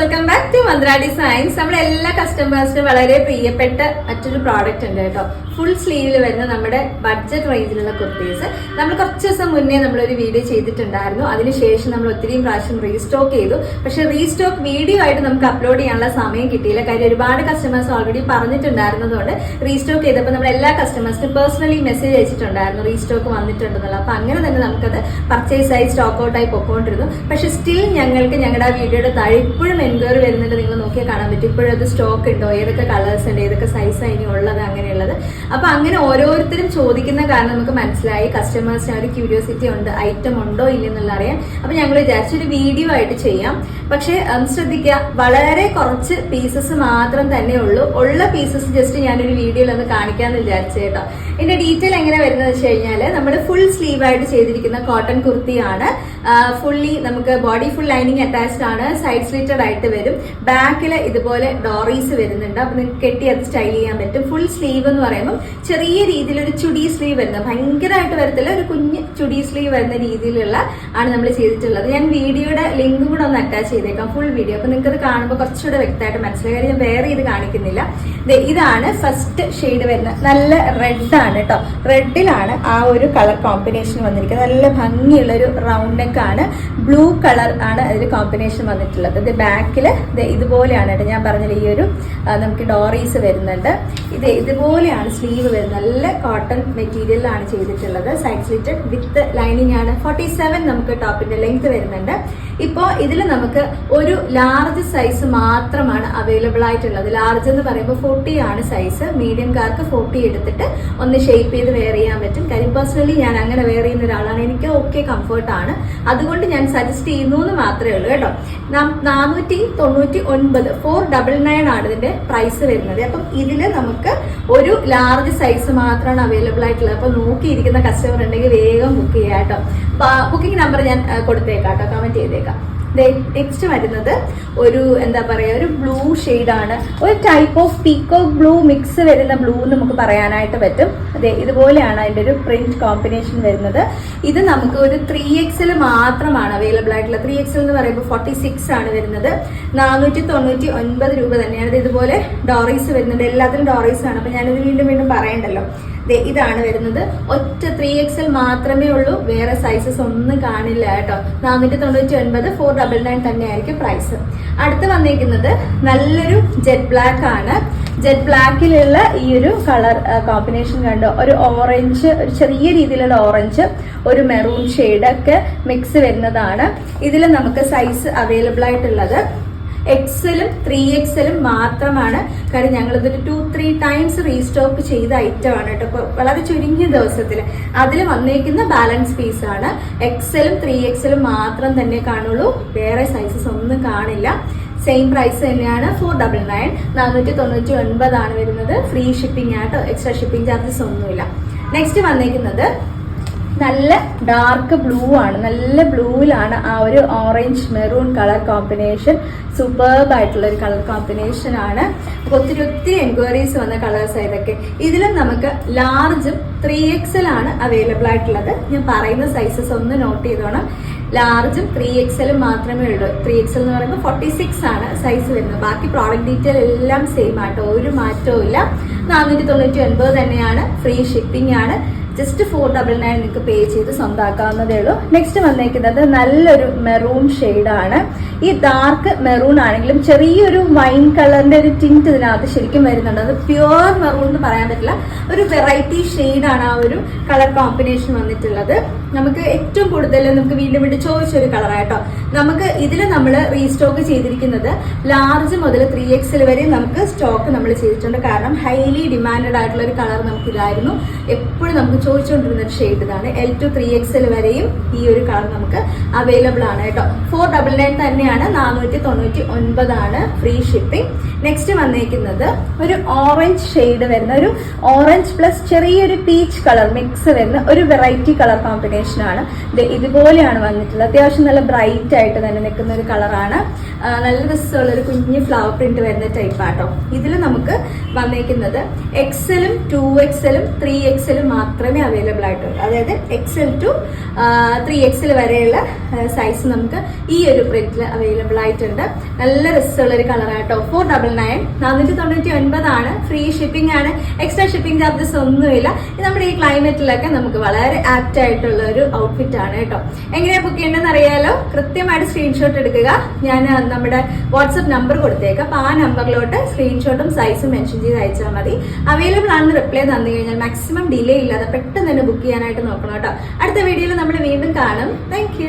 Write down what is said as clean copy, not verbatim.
Welcome back to Mantra Designs. നമ്മുടെ എല്ലാ കസ്റ്റമേഴ്സിനും വളരെ പ്രിയപ്പെട്ട മറ്റൊരു പ്രോഡക്റ്റ് ഉണ്ട് കേട്ടോ. ഫുൾ സ്ലീവിൽ വരുന്ന നമ്മുടെ ബഡ്ജറ്റ് റേഞ്ചിലുള്ള കുർത്തീസ്. നമ്മൾ കുറച്ച് ദിവസം മുന്നേ നമ്മളൊരു വീഡിയോ ചെയ്തിട്ടുണ്ടായിരുന്നു. അതിനുശേഷം നമ്മൾ ഒത്തിരിയും പ്രാവശ്യം റീസ്റ്റോക്ക് ചെയ്തു. പക്ഷെ റീസ്റ്റോക്ക് വീഡിയോ ആയിട്ട് നമുക്ക് അപ്ലോഡ് ചെയ്യാനുള്ള സമയം കിട്ടിയില്ല. കാര്യം ഒരുപാട് കസ്റ്റമേഴ്സ് ഓൾറെഡി പറഞ്ഞിട്ടുണ്ടായിരുന്നതുകൊണ്ട് റീസ്റ്റോക്ക് ചെയ്തപ്പോൾ നമ്മൾ എല്ലാ കസ്റ്റമേഴ്സിനും പേഴ്സണലി മെസ്സേജ് അയച്ചിട്ടുണ്ടായിരുന്നു റീസ്റ്റോക്ക് വന്നിട്ടുണ്ടെന്നുള്ള. അപ്പൊ അങ്ങനെ തന്നെ നമുക്കത് പർച്ചേസ് ആയി സ്റ്റോക്ക് ഔട്ട് ആയി പൊക്കോണ്ടിരുന്നു. പക്ഷെ സ്റ്റിൽ ഞങ്ങൾക്ക് ഞങ്ങളുടെ ആ വീഡിയോയുടെ താഴെ ഇപ്പോഴും എൻക്വയറി വരുന്നുണ്ട്. നിങ്ങൾ നോക്കിയാൽ കാണാൻ പറ്റും ഇപ്പോഴും അത് സ്റ്റോക്ക് ഉണ്ടോ, ഏതൊക്കെ കളേഴ്സ് ഉണ്ട്, ഏതൊക്കെ സൈസാണ് ഇനി ഉള്ളത്, അങ്ങനെയുള്ളത്. അപ്പൊ അങ്ങനെ ഓരോരുത്തരും ചോദിക്കുന്ന കാരണം നമുക്ക് മനസ്സിലായി കസ്റ്റമേഴ്സിന് ഒരു ക്യൂരിയോസിറ്റി ഉണ്ട്, ഐറ്റം ഉണ്ടോ ഇല്ലെന്നുള്ള അറിയാൻ. അപ്പൊ ഞങ്ങൾ വിചാരിച്ചൊരു വീഡിയോ ആയിട്ട് ചെയ്യാം. പക്ഷെ ശ്രദ്ധിക്കുക, വളരെ കുറച്ച് പീസസ് മാത്രം തന്നെ ഉള്ളൂ. ഉള്ള പീസസ് ജസ്റ്റ് ഞാനൊരു വീഡിയോയിൽ ഒന്ന് കാണിക്കാന്ന് വിചാരിച്ചു കേട്ടോ. ഇതിന്റെ ഡീറ്റെയിൽ എങ്ങനെ വരുന്നത് വെച്ച് കഴിഞ്ഞാൽ നമ്മുടെ ഫുൾ സ്ലീവ് ആയിട്ട് ചെയ്തിരിക്കുന്ന കോട്ടൺ കുർത്തിയാണ്. ഫുള്ളി നമുക്ക് ബോഡി ഫുൾ ലൈനിങ് അറ്റാച്ച്ഡ് ആണ്. സൈഡ് സ്ലിറ്റഡ് ആയിട്ട് വരും. ബാക്കിൽ ഇതുപോലെ ഡോറീസ് വരുന്നുണ്ട്. അപ്പൊ നിങ്ങൾക്ക് കെട്ടി അത് സ്റ്റൈൽ ചെയ്യാൻ പറ്റും. ഫുൾ സ്ലീവ് എന്ന് പറയുമ്പോൾ ചെറിയ രീതിയിലൊരു ചുടി സ്ലീവ് വരുന്നത്, ഭയങ്കരമായിട്ട് വരത്തില്ല, ഒരു കുഞ്ഞ് ചുടി സ്ലീവ് വരുന്ന രീതിയിലുള്ള ആണ് നമ്മൾ ചെയ്തിട്ടുള്ളത്. ഞാൻ വീഡിയോയുടെ ലിങ്ക് കൂടെ ഒന്ന് അറ്റാച്ച് ചെയ്തേക്കാം, ഫുൾ വീഡിയോ. അപ്പൊ നിങ്ങൾക്ക് അത് കാണുമ്പോൾ കുറച്ചുകൂടെ വ്യക്തമായിട്ട് മനസ്സിലായി. കാര്യം ഞാൻ വേറെ ഇത് കാണിക്കുന്നില്ല. ഇതാണ് ഫസ്റ്റ് ഷെയ്ഡ് വരുന്നത്. നല്ല റെഡ് ആണ് കേട്ടോ. റെഡിലാണ് ആ ഒരു കളർ കോമ്പിനേഷൻ വന്നിരിക്കുന്നത്. നല്ല ഭംഗിയുള്ള ഒരു റൗണ്ട് നെക്ക് ആണ്. ബ്ലൂ കളർ ആണ് അതിൽ കോമ്പിനേഷൻ വന്നിട്ടുള്ളത്. ഇത് ബാക്കില് ഇതുപോലെയാണ് കേട്ടോ. ഞാൻ പറഞ്ഞില്ല ഈ ഒരു നമുക്ക് ഡോറീസ് വരുന്നുണ്ട്. ഇതുപോലെയാണ് സ്ലീവ് വരുന്നത്. നല്ല കോട്ടൺ മെറ്റീരിയലാണ് ചെയ്തിട്ടുള്ളത്. സൈഡ് സ്ലിറ്റഡ് വിത്ത് ലൈനിങ് ആണ്. 47 നമുക്ക് ടോപ്പിന്റെ ലെങ്ത് വരുന്നുണ്ട്. ഇപ്പോ ഇതിൽ നമുക്ക് ഒരു ലാർജ് സൈസ് മാത്രമാണ് അവൈലബിൾ ആയിട്ടുള്ളത്. ലാർജ് എന്ന് പറയുമ്പോൾ 40 ആണ് സൈസ്. മീഡിയംകാർക്ക് 40 എടുത്തിട്ട് ഒന്ന് ഷേപ്പ് ചെയ്ത് വെയർ ചെയ്യാൻ പറ്റും. കാര്യം പേഴ്സണലി ഞാൻ അങ്ങനെ വെയർ ചെയ്യുന്ന ഒരാളാണ്. എനിക്ക് ഓക്കെ കംഫർട്ട് ആണ്. അതുകൊണ്ട് ഞാൻ സജസ്റ്റ് ചെയ്യുന്നു എന്ന് മാത്രമേ ഉള്ളൂ കേട്ടോ. 499 499 ആണ് ഇതിന്റെ പ്രൈസ് വരുന്നത്. അപ്പം ഇതില് നമുക്ക് ഒരു ലാർജ് സൈസ് മാത്രമാണ് അവൈലബിൾ ആയിട്ടുള്ളത്. അപ്പൊ നോക്കിയിരിക്കുന്ന കസ്റ്റമർ ഉണ്ടെങ്കിൽ വേഗം ബുക്ക് ചെയ്യാം കേട്ടോ. ബുക്കിംഗ് നമ്പർ ഞാൻ കൊടുത്തേക്കാം കേട്ടോ, കമന്റ് ചെയ്തേക്കാം. നെക്സ്റ്റ് വരുന്നത് ഒരു എന്താ പറയാ, ഒരു ബ്ലൂ ആണ്. ഒരു type of peacock blue mix വരുന്ന ബ്ലൂ നമുക്ക് പറയാനായിട്ട് പറ്റും. അതെ, ഇതുപോലെയാണ് അതിന്റെ ഒരു പ്രിന്റ് കോമ്പിനേഷൻ വരുന്നത്. ഇത് നമുക്ക് ഒരു 3XL മാത്രമാണ് അവൈലബിൾ ആയിട്ടുള്ളത്. 3XL എന്ന് പറയുമ്പോൾ 46 ആണ് വരുന്നത്. 499 രൂപ തന്നെയാണ്. ഇതുപോലെ ഡോറീസ് വരുന്നുണ്ട്. എല്ലാത്തിലും ഡോറീസ് ആണ്. അപ്പൊ ഞാനിത് വീണ്ടും പറയണ്ടല്ലോ. ഇതാണ് വരുന്നത്. ഒറ്റ 3XL മാത്രമേ ഉള്ളൂ. വേറെ സൈസസ് ഒന്നും കാണില്ല കേട്ടോ. 499 499 തന്നെയായിരിക്കും പ്രൈസ്. അടുത്ത് വന്നിരിക്കുന്നത് നല്ലൊരു ജെറ്റ് ബ്ലാക്ക് ആണ്. ജെറ്റ് ബ്ലാക്കിലുള്ള ഈ ഒരു കളർ കോമ്പിനേഷൻ കണ്ടോ, ഒരു ഓറഞ്ച്, ഒരു ചെറിയ രീതിയിലുള്ള ഓറഞ്ച്, ഒരു മെറൂൺ ഷെയ്ഡ് ഒക്കെ മിക്സ് വരുന്നതാണ്. ഇതിൽ നമുക്ക് സൈസ് അവൈലബിൾ ആയിട്ടുള്ളത് XL-ഉം 3XL-ഉം മാത്രമാണ്. കാര്യം ഞങ്ങളിതൊരു 2-3 ടൈംസ് റീസ്റ്റോക്ക് ചെയ്ത ഐറ്റം ആണ് കേട്ടോ. വളരെ ചുരുങ്ങിയ ദിവസത്തിൽ അതിൽ വന്നേക്കുന്ന ബാലൻസ് പീസ് ആണ്. XL-ഉം 3XL-ഉം മാത്രം തന്നെ കാണുള്ളൂ. വേറെ സൈസസ് ഒന്നും കാണില്ല. സെയിം പ്രൈസ് തന്നെയാണ്. 499 499 ആണ് വരുന്നത്. ഫ്രീ ഷിപ്പിംഗ് ആട്ടോ. എക്സ്ട്രാ ഷിപ്പിംഗ് ചാർജസ് ഒന്നുമില്ല. നെക്സ്റ്റ് വന്നേക്കുന്നത് നല്ല ഡാർക്ക് ബ്ലൂ ആണ്. നല്ല ബ്ലൂവിലാണ് ആ ഒരു orange maroon colour combination. Superb ആയിട്ടുള്ള ഒരു കളർ കോമ്പിനേഷൻ ആണ്. അപ്പൊ ഒത്തിരി എൻക്വയറീസ് വന്ന കളേഴ്സ് ഇതൊക്കെ. ഇതിലും നമുക്ക് ലാർജും 3XL ആണ് അവൈലബിൾ ആയിട്ടുള്ളത്. ഞാൻ പറയുന്ന സൈസസ് ഒന്ന് നോട്ട് ചെയ്തോണം. ലാർജും 3XL-ഉം മാത്രമേ ഉള്ളൂ. 3XL എന്ന് പറയുമ്പോൾ 46 ആണ് സൈസ് വരുന്നത്. ബാക്കി പ്രോഡക്റ്റ് ഡീറ്റെയിൽ എല്ലാം സെയിം ആട്ടോ, ഒരു മാറ്റവും ഇല്ല. 499 തന്നെയാണ്. ഫ്രീ ഷിപ്പിംഗ് ആണ്. ജസ്റ്റ് 499 നിങ്ങൾക്ക് പേ ചെയ്ത് സ്വന്തമാക്കാവുന്നതേ ഉള്ളൂ. നെക്സ്റ്റ് വന്നേക്കുന്നത് നല്ലൊരു മെറൂൺ ആണ്. ഈ ഡാർക്ക് മെറൂൺ ആണെങ്കിലും ചെറിയൊരു വൈൻ കളറിന്റെ ഒരു ടിന്റ് ഇതിനകത്ത് ശരിക്കും വരുന്നുണ്ട്. അത് പ്യുവർ മെറൂൺ എന്ന് പറയാൻ പറ്റില്ല. ഒരു വെറൈറ്റി ഷെയ്ഡാണ് ആ ഒരു കളർ കോമ്പിനേഷൻ വന്നിട്ടുള്ളത്. നമുക്ക് ഏറ്റവും കൂടുതൽ നമുക്ക് വീണ്ടും ചോദിച്ചൊരു കളറായിട്ടോ. നമുക്ക് ഇതിൽ നമ്മൾ റീസ്റ്റോക്ക് ചെയ്തിരിക്കുന്നത് ലാർജ് മുതൽ 3XL വരെ നമുക്ക് സ്റ്റോക്ക് നമ്മൾ ചെയ്തിട്ടുണ്ട്. കാരണം ഹൈലി ഡിമാൻഡഡ് ആയിട്ടുള്ള ഒരു കളർ നമുക്ക് ഇതായിരുന്നു. എപ്പോഴും നമുക്ക് ചോദിച്ചുകൊണ്ടിരുന്ന ഒരു ഷെയ്ഡ് ഇതാണ്. L to 3XL വരെയും ഈ ഒരു കളർ നമുക്ക് അവൈലബിൾ ആണ് കേട്ടോ. 499 തന്നെയാണ്. 499 ആണ് ഫ്രീ ഷിപ്പിംഗ്. നെക്സ്റ്റ് വന്നേക്കുന്നത് ഒരു ഓറഞ്ച് ഷെയ്ഡ് വരുന്ന, ഒരു ഓറഞ്ച് പ്ലസ് ചെറിയൊരു പീച്ച് കളർ മിക്സ് വരുന്ന ഒരു വെറൈറ്റി കളർ കോമ്പിനേഷൻ ആണ്. ഇതുപോലെയാണ് വന്നിട്ടുള്ളത്. അത്യാവശ്യം നല്ല ബ്രൈറ്റ് ആയിട്ട് തന്നെ നിൽക്കുന്ന ഒരു കളറാണ്. നല്ല രസമുള്ള ഒരു കുഞ്ഞ് ഫ്ലവർ പ്രിന്റ് വരുന്ന ടൈപ്പ് ആട്ടോ. ഇതിൽ നമുക്ക് വന്നേക്കുന്നത് എക്സലും 2XL 3XL മാത്രമേ അവൈലബിൾ ആയിട്ടുള്ളൂ. അതായത് XL to 3XL വരെയുള്ള സൈസ് നമുക്ക് ഈ ഒരു പ്രിന്റിൽ അവൈലബിൾ ആയിട്ടുണ്ട്. നല്ല രസമുള്ള ഒരു കളറാട്ടോ. 499 499 ഫ്രീ ഷിപ്പിംഗ് ആണ്. എക്സ്ട്രാ ഷിപ്പിംഗ് ചാർജസ് ഒന്നുമില്ല. നമ്മുടെ ഈ ക്ലൈമറ്റിലൊക്കെ നമുക്ക് വളരെ ആപ്റ്റ് ആയിട്ടുള്ള ഒരു ഔട്ട്ഫിറ്റ് ആണ് കേട്ടോ. എങ്ങനെയാ ബുക്ക് ചെയ്യേണ്ടതെന്ന് അറിയാലോ? കൃത്യമായിട്ട് സ്ക്രീൻഷോട്ട് എടുക്കുക. ഞാൻ നമ്മുടെ വാട്സ്ആപ്പ് നമ്പർ കൊടുത്തേക്കാം. അപ്പൊ ആ നമ്പറിലോട്ട് സ്ക്രീൻഷോട്ടും സൈസും മെൻഷൻ ചെയ്ത് അയച്ചാൽ മതി. അവൈലബിൾ ആണെന്ന് റിപ്ലൈ തന്നു കഴിഞ്ഞാൽ മാക്സിമം ഡിലേ ഇല്ലാതെ പെട്ടെന്ന് തന്നെ ബുക്ക് ചെയ്യാനായിട്ട് നോക്കണം കേട്ടോ. അടുത്ത വീഡിയോയിൽ നമ്മൾ വീണ്ടും കാണും. താങ്ക്